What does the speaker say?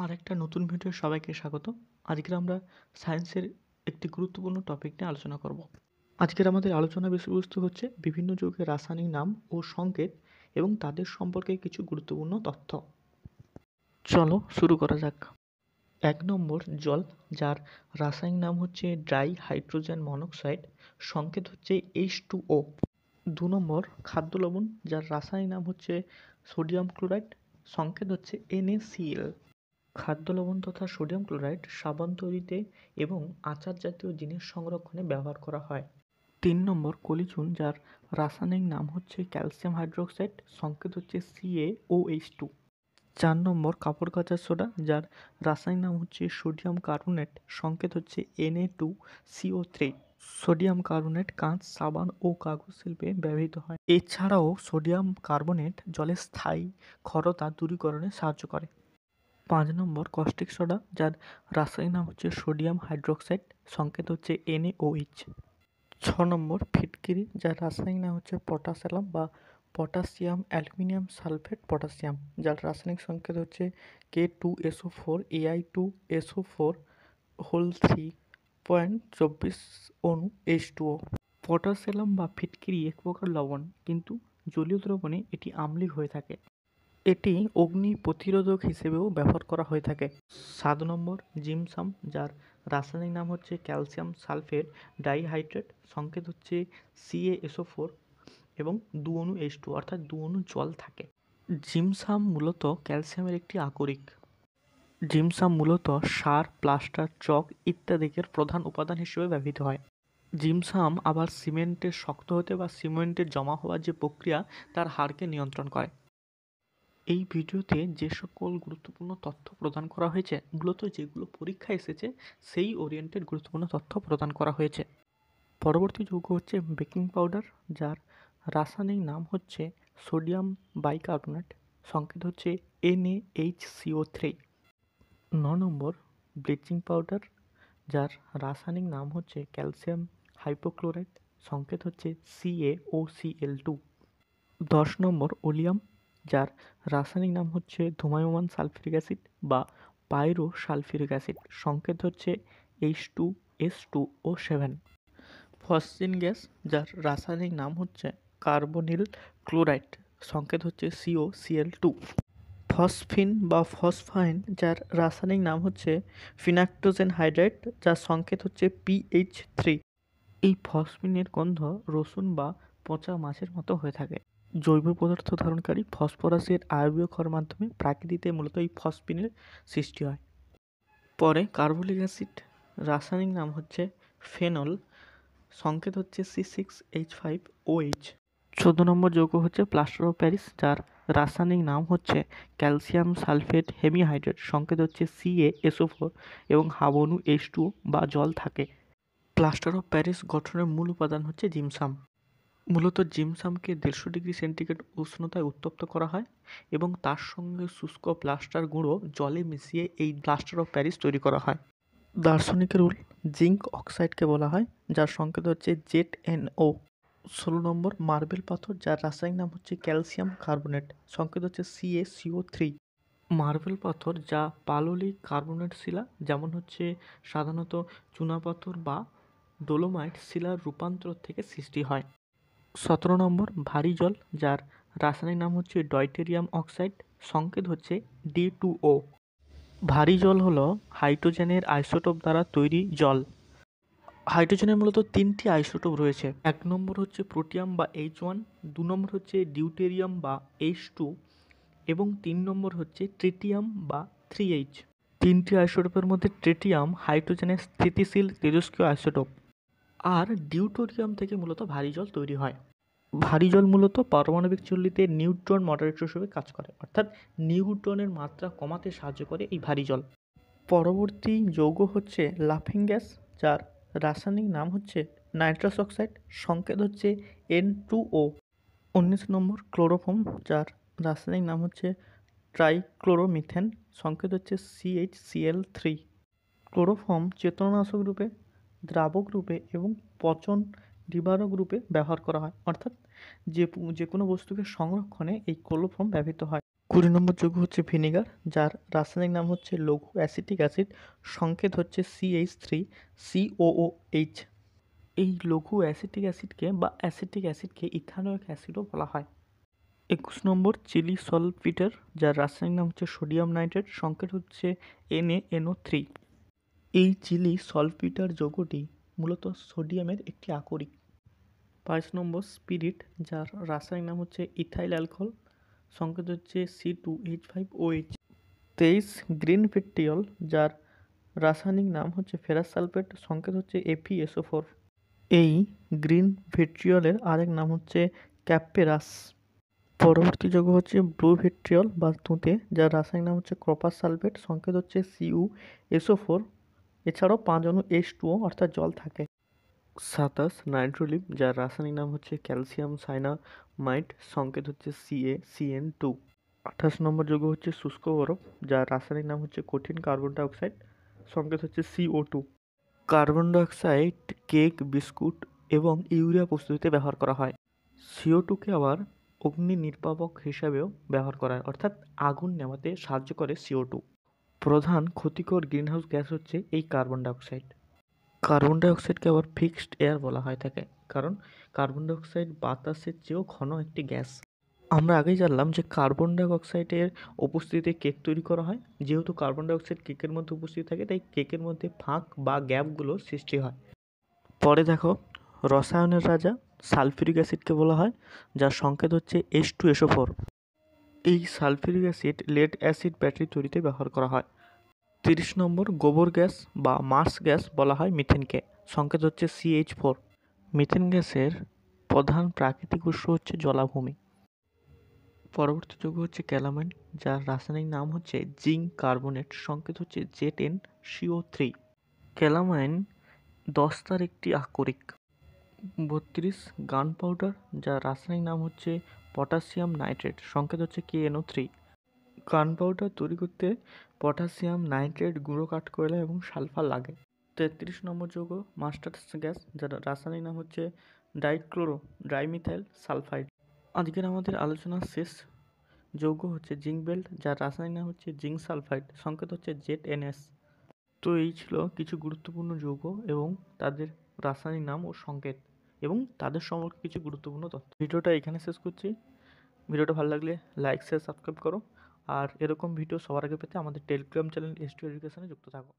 আরেকটা নতুন ভিডিও সবাইকে স্বাগত। আজকে আমরা সায়েন্সের একটি গুরুত্বপূর্ণ টপিক নিয়ে আলোচনা করব। আজকের আমাদের আলোচনা বিষয়বস্তু হচ্ছে বিভিন্ন যৌগের রাসায়নিক নাম ও সংকেত এবং তাদের সম্পর্কে কিছু গুরুত্বপূর্ণ তথ্য। চলো শুরু করা যাক। 1 নম্বর জল, যার রাসায়নিক নাম হচ্ছে ড্রাই হাইড্রোজেন মনোক্সাইড, সংকেত হচ্ছে H2O। 2 নম্বর খাদ্য লবণ, যার রাসায়নিক নাম হচ্ছে সোডিয়াম ক্লোরাইড, সংকেত হচ্ছে NaCl। খাদ্য লবণ তথা সোডিয়াম ক্লোরাইড সাবান তৈরিতে এবং আচার জাতীয় জিনিস সংরক্ষণে ব্যবহার করা হয়। 3 নম্বর কলিচুন, যার রাসায়নিক নাম হচ্ছে ক্যালসিয়াম হাইড্রোক্সাইড, সংকেত হচ্ছে CaOH2। 4 নম্বর কাপড় কাচার সোডা, যার রাসায়নিক নাম হচ্ছে সোডিয়াম কার্বনেট, সংকেত হচ্ছে Na2CO3। সোডিয়াম কার্বনেট কাঁচ, সাবান ও কাগজ শিল্পে ব্যবহৃত হয়। এছাড়াও সোডিয়াম কার্বনেট জলের স্থায়ী ক্ষারতা দূরীকরণে সাহায্য করে। 5 নম্বর কস্টিক সোডা, যার রাসায়নিক নাম হচ্ছে সোডিয়াম হাইড্রোক্সাইড, সংকেত হচ্ছে NaOH। 6 নম্বর ফিটকিরি, যার রাসায়নিক নাম হচ্ছে পটাসিয়াম বা পটাশিয়াম অ্যালুমিনিয়াম সালফেট পটাশিয়াম, যার রাসায়নিক সংকেত হচ্ছে K2SO4 Ai2SO4 হোল 3.24 অণু H2O। পটাসিয়াম বা ফিটকিরি এক প্রকার লবণ, কিন্তু জলীয় দ্রবণে এটি আম্লীয় হয়ে থাকে। এটি অগ্নি প্রতিরোধক হিসেবেও ব্যবহার করা হয়ে থাকে। 7 নম্বর জিপসাম, যার রাসায়নিক নাম হচ্ছে ক্যালসিয়াম সালফেট ডাইহাইড্রেট, সংকেত হচ্ছে CaSO4 এবং 2 অণু H2 অর্থাৎ 2 অণু জল থাকে। জিপসাম মূলত ক্যালসিয়ামের একটি আকরিক। জিপসাম মূলত সার, প্লাস্টার, চক ইত্যাদির প্রধান উপাদান হিসেবে ব্যবহৃত হয়। জিপসাম আবার সিমেন্টের শক্ত হতে বা সিমেন্টের জমা হওয়ার যে প্রক্রিয়া তার হারকে নিয়ন্ত্রণ করে। এই ভিডিওতে যে সকল গুরুত্বপূর্ণ তথ্য প্রদান করা হয়েছে, মূলত যেগুলো পরীক্ষায় এসেছে সেই ওরিয়েন্টেড গুরুত্বপূর্ণ তথ্য প্রদান করা হয়েছে। পরবর্তী যৌগ হচ্ছে বেকিং পাউডার, যার রাসায়নিক নাম হচ্ছে সোডিয়াম বাইকার্বনেট, সংকেত হচ্ছে NaHCO3। 9 নম্বর ব্লিচিং পাউডার, যার রাসায়নিক নাম হচ্ছে ক্যালসিয়াম হাইপোক্লোরাইট, সংকেত হচ্ছে CaOCl2। 10 নম্বর ওলিয়াম, যার রাসায়নিক নাম হচ্ছে ধূমায়মান সালফিউরিক অ্যাসিড বা পাইরো সালফিউরিক অ্যাসিড, সংকেত হচ্ছে H2S2O7। ফসফিন গ্যাস, যার রাসায়নিক নাম হচ্ছে কার্বনিল ক্লোরাইড, সংকেত হচ্ছে COCl2। ফসফিন বা ফসফাইন, যার রাসায়নিক নাম হচ্ছে ফিনাক্টোজেন হাইড্রাইড, যার সংকেত হচ্ছে PH3। এই ফসফিনের গন্ধ রসুন বা পচা মাছের মতো হয়ে থাকে। জৈব পদার্থ ধারণকারী ফসফরাসের আয়বীয় ক্ষয়ের মাধ্যমে প্রাকৃতিতে মূলত এই ফসফিনের সৃষ্টি হয়। পরে কার্বলিক অ্যাসিড, রাসায়নিক নাম হচ্ছে ফেনল, সংকেত হচ্ছে C6H5OH। 14 নম্বর যৌগ হচ্ছে প্লাস্টার অফ প্যারিস, যার রাসায়নিক নাম হচ্ছে ক্যালসিয়াম সালফেট হেমিহাইড্রেট, সংকেত হচ্ছে CaSO4 এবং হাফ অণু H2O বা জল থাকে। প্লাস্টার অফ প্যারিস গঠনের মূল উপাদান হচ্ছে জিপসাম। মূলত জিপসামকে 150 ডিগ্রি সেন্টিগ্রেড উষ্ণতায় উত্তপ্ত করা হয় এবং তার সঙ্গে শুষ্ক প্লাস্টার গুঁড়ো জলে মিশিয়ে এই প্লাস্টার অফ প্যারিস তৈরি করা হয়। দার্শনিকের রুল, জিঙ্ক অক্সাইডকে বলা হয়, যার সংকেত হচ্ছে ZnO। 16 নম্বর মার্বেল পাথর, যার রাসায়নিক নাম হচ্ছে ক্যালসিয়াম কার্বনেট, সংকেত হচ্ছে CaCO3। মার্বেল পাথর যা পাললিক কার্বনেট শিলা, যেমন হচ্ছে সাধারণত চুনাপাথর বা ডোলোমাইট শিলার রূপান্তর থেকে সৃষ্টি হয়। 17 নম্বর ভারী জল, যার রাসায়নিক নাম হচ্ছে ডয়টেরিয়াম অক্সাইড, সংকেত হচ্ছে D2O। ভারী জল হলো হাইড্রোজেনের আইসোটোপ দ্বারা তৈরি জল। হাইড্রোজেনের মূলত 3টি আইসোটোপ রয়েছে। 1 নম্বর হচ্ছে প্রোটিয়াম বা H1, 2 নম্বর হচ্ছে ডিউটেরিয়াম বা H2 এবং 3 নম্বর হচ্ছে ট্রিটিয়াম বা 3H। 3টি আইসোটোপের মধ্যে ট্রিটিয়াম হাইড্রোজেনের স্থিতিশীল তেজস্ক্রিয় আইসোটোপ, আর ডিউটেরিয়াম থেকে মূলত ভারী জল তৈরি হয়। ভারী জল মূলত পারমাণবিক চুল্লিতে নিউট্রন মডারেটর হিসেবে কাজ করে, অর্থাৎ নিউট্রনের মাত্রা কমাতে সাহায্য করে এই ভারী জল। পরবর্তী যৌগ হচ্ছে লাফিং গ্যাস, যার রাসায়নিক নাম হচ্ছে নাইট্রাস অক্সাইড, সংকেত হচ্ছে N2O। 19 নম্বর ক্লোরোফর্ম, যার রাসায়নিক নাম হচ্ছে ট্রাইক্লোরোমিথেন, সংকেত হচ্ছে CHCl3। ক্লোরোফর্ম চেতনানাশক রূপে, দ্রাবক রূপে এবং পচন নিবারক রূপে ব্যবহার করা হয়, অর্থাৎ যে কোনো বস্তুকে সংরক্ষণে এই ক্লোরোফর্ম ব্যবহৃত হয়। 20 নম্বর যৌগ হচ্ছে ভিনেগার, যার রাসায়নিক নাম হচ্ছে লঘু অ্যাসিটিক অ্যাসিড, সংকেত হচ্ছে CH3COOH। এই লঘু অ্যাসিটিক অ্যাসিডকে বা অ্যাসিটিক অ্যাসিডকে ইথানোয়িক অ্যাসিডও বলা হয়। 21 নম্বর চিলি সলফিটার, যার রাসায়নিক নাম হচ্ছে সোডিয়াম নাইট্রেট, সংকেত হচ্ছে NaNO3। এই চিলি সলফিটার যৌগটি মূলত সোডিয়ামের একটি আকরিক। 22 নম্বর স্পিরিট, যার রাসায়নিক নাম হচ্ছে ইথাইল অ্যালকোহল, সংকেত হচ্ছে C2H5OH। 23 গ্রিন ভিট্রিয়ল, যার রাসায়নিক নাম হচ্ছে ফেরাস সালফেট, সংকেত হচ্ছে FeSO4। এই গ্রিন ভিট্রিয়লের আরেক নাম হচ্ছে ক্যাপেরাস। পরবর্তী যৌগ হচ্ছে ব্লু ভিট্রিয়ল বা তুঁতে, যার রাসায়নিক নাম হচ্ছে কপার সালফেট, সংকেত হচ্ছে CuSO4। এছাড়াও 5 অণু H2O অর্থাৎ জল থাকে। 27 নাইট্রোলিম, যার রাসায়নিক নাম হচ্ছে ক্যালসিয়াম সাইনামাইড, সংকেত হচ্ছে CaCN2। 28 নম্বর যৌগ হচ্ছে শুষ্ক বরফ, যার রাসায়নিক নাম হচ্ছে কঠিন কার্বন ডাইঅক্সাইড, সংকেত হচ্ছে CO2। Carbon dioxide cake, biscuit এবং ইউরিয়া প্রস্তুতিতে ব্যবহার করা হয়। CO2কে আবার অগ্নি নির্বাপক হিসাবেও ব্যবহার করা হয়, অর্থাৎ আগুন নেভাতে সাহায্য করে CO2। প্রধান ক্ষতিকর গ্রিনহাউস গ্যাস হচ্ছে এই কার্বন ডাইঅক্সাইড। কার্বন ডাইঅক্সাইডকে আবার ফিক্সড এয়ার বলা হয় থাকে, কারণ কার্বন ডাইঅক্সাইড বাতাসের চেয়েও ঘন একটি গ্যাস। আমরা আগেই জানলাম যে কার্বন ডাইঅক্সাইডের উপস্থিতিতে কেক তৈরি করা হয়। যেহেতু কার্বন ডাইঅক্সাইড কেকের মধ্যে উপস্থিত থাকে, তাই কেকের মধ্যে ফাঁক বা গ্যাপগুলো সৃষ্টি হয়। পরে দেখো, রসায়নের রাজা সালফিউরিক অ্যাসিডকে বলা হয়, যার সংকেত হচ্ছে H2SO4। এই sulphuric acid lead acid battery তৈরিতে ব্যবহার করা হয়। 30 নম্বর গোবর গ্যাস বা মার্স গ্যাস বলা হয় মিথেনকে, সংকেত হচ্ছে CH4। মিথেন গ্যাসের প্রধান প্রাকৃতিক উৎস হচ্ছে জলাভূমি। পরবর্তী যৌগ হচ্ছে ক্যালামাইন, যার রাসায়নিক নাম হচ্ছে জিঙ্ক কার্বনেট, সংকেত হচ্ছে ZnCO3। ক্যালামাইন দস্তার একটি আকরিক। 32 গান পাউডার, যার রাসায়নিক নাম হচ্ছে পটাশিয়াম নাইট্রেট, সংকেত হচ্ছে KNO3। গান পাউডার তৈরি করতে পটাশিয়াম নাইট্রেট, গুঁড়ো কাঠকয়লা এবং সালফার লাগে। 33 নম্বর যৌগ মাস্টার্ড গ্যাস, যার রাসায়নিক নাম হচ্ছে ডাইমিথাইল সালফাইড। আজকের আমাদের আলোচনার শেষ যৌগ হচ্ছে জিঙ্ক বেল্ট, যার রাসায়নিক নাম হচ্ছে জিঙ্ক সালফাইড, সংকেত হচ্ছে ZNS। তো এই ছিল কিছু গুরুত্বপূর্ণ যৌগ এবং তাদের রাসায়নিক নাম ও সংকেত এবং তাদের সম্পর্কে কিছু গুরুত্বপূর্ণ তথ্য। ভিডিওটা এখানে শেষ করছি। ভিডিওটা ভালো লাগলে লাইক, শেয়ার, সাবস্ক্রাইব করো। আর এরকম ভিডিও সবার আগে পেতে আমাদের টেলিগ্রাম চ্যানেল S2 এডুকেশনে যুক্ত থাকো।